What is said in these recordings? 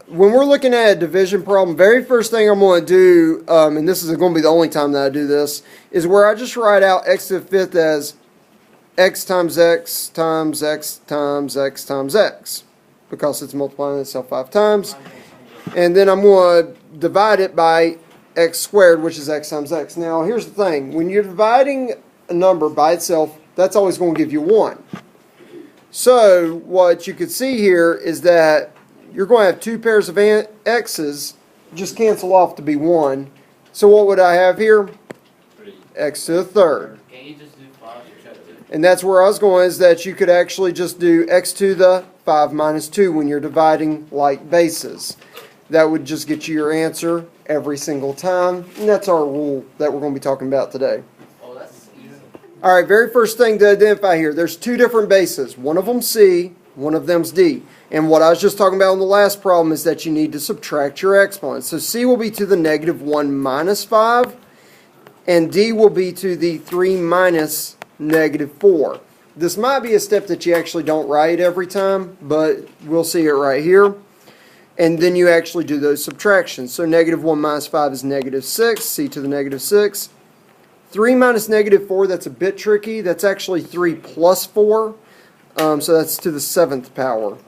when we're looking at a division problem, very first thing I'm going to do, and this is going to be the only time that I do this, is where I just write out x to the fifth as x times x times x times x times x, because it's multiplying itself 5 times. And then I'm going to divide it by x squared, which is x times x. Now, here's the thing. When you're dividing a number by itself, that's always going to give you 1. So what you could see here is that you're going to have 2 pairs of x's just cancel off to be 1. So what would I have here? 3. X to the third. Can you just do 5 subtract 2? And that's where I was going, is that you could actually just do x to the 5 minus 2 when you're dividing like bases. That would just get you your answer every single time. And that's our rule that we're going to be talking about today. Oh, that's easy. All right, very first thing to identify here, there's 2 different bases. One of them's C, one of them's D. And what I was just talking about in the last problem is that you need to subtract your exponents. So C will be to the negative 1 minus 5, and D will be to the 3 minus negative 4. This might be a step that you actually don't write every time, but we'll see it right here. And then you actually do those subtractions. So negative 1 minus 5 is negative 6, C to the negative 6. 3 minus negative 4, that's a bit tricky. That's actually 3 plus 4. So that's to the 7th power.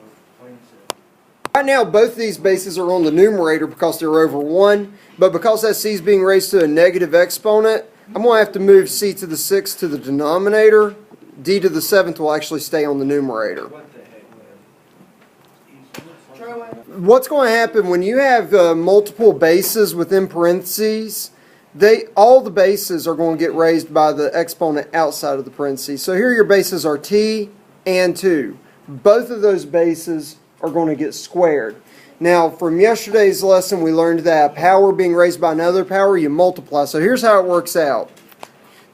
Right now, both of these bases are on the numerator because they're over 1. But because that C is being raised to a negative exponent, I'm going to have to move C to the 6th to the denominator. D to the 7th will actually stay on the numerator. What's going to happen when you have multiple bases within parentheses, all the bases are going to get raised by the exponent outside of the parentheses. So here your bases are t and 2. Both of those bases are going to get squared. Now, from yesterday's lesson, we learned that power being raised by another power, you multiply. So here's how it works out.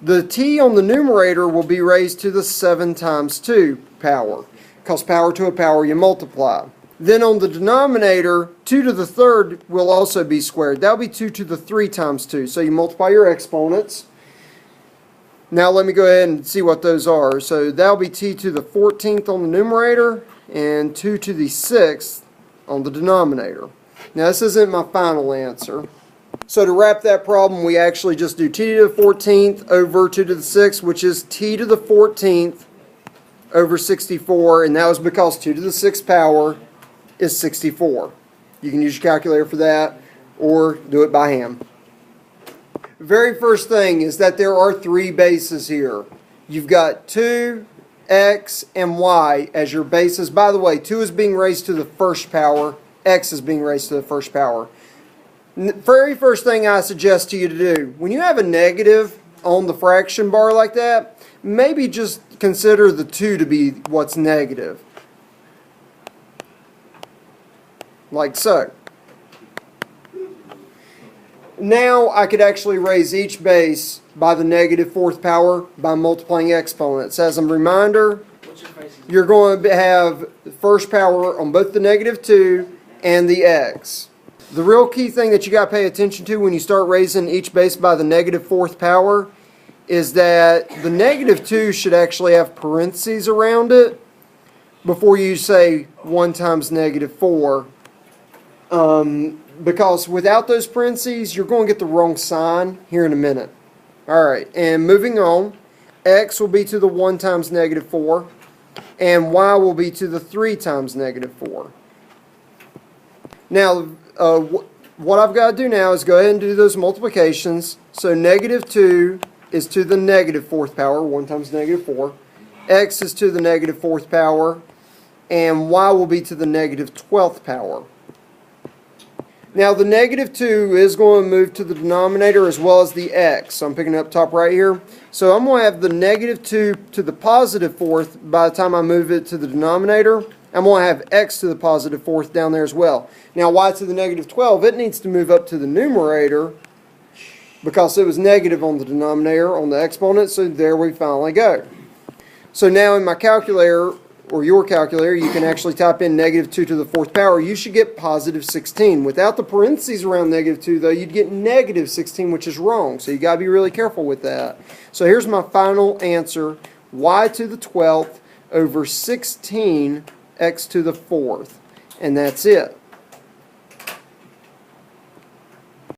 The t on the numerator will be raised to the 7 times 2 power, because power to a power you multiply. Then on the denominator, 2 to the third will also be squared. That'll be 2 to the 3 times 2. So you multiply your exponents. Now let me go ahead and see what those are. So that'll be t to the 14th on the numerator and 2 to the 6th on the denominator. Now this isn't my final answer. So to wrap that problem, we actually just do t to the 14th over 2 to the 6th, which is t to the 14th over 64, and that was because 2 to the 6th power is 64. You can use your calculator for that, or do it by hand. Very first thing is that there are 3 bases here. You've got 2, x, and y as your bases. By the way, 2 is being raised to the first power, x is being raised to the first power. Very first thing I suggest to you to do, when you have a negative on the fraction bar like that, maybe just consider the 2 to be what's negative. Like so. Now I could actually raise each base by the negative 4th power by multiplying exponents. As a reminder, you're going to have the first power on both the negative 2 and the x. The real key thing that you got to pay attention to when you start raising each base by the negative 4th power is that the negative 2 should actually have parentheses around it before you say 1 times negative 4. Because without those parentheses, you're going to get the wrong sign here in a minute. Alright, and moving on, x will be to the 1 times negative 4, and y will be to the 3 times negative 4. Now, what I've got to do now is go ahead and do those multiplications. So negative 2 is to the negative 4th power, 1 times negative 4. X is to the negative 4th power, and y will be to the negative 12th power. Now the negative 2 is going to move to the denominator as well as the x. So I'm picking it up top right here. So I'm going to have the negative 2 to the positive 4th by the time I move it to the denominator. I'm going to have x to the positive 4th down there as well. Now y to the negative 12, it needs to move up to the numerator because it was negative on the denominator, on the exponent. So there we finally go. So now in my calculator, or your calculator, you can actually type in negative 2 to the 4th power. You should get positive 16. Without the parentheses around negative 2, though, you'd get negative 16, which is wrong. So you got to be really careful with that. So here's my final answer. Y to the 12th over 16 x to the 4th. And that's it.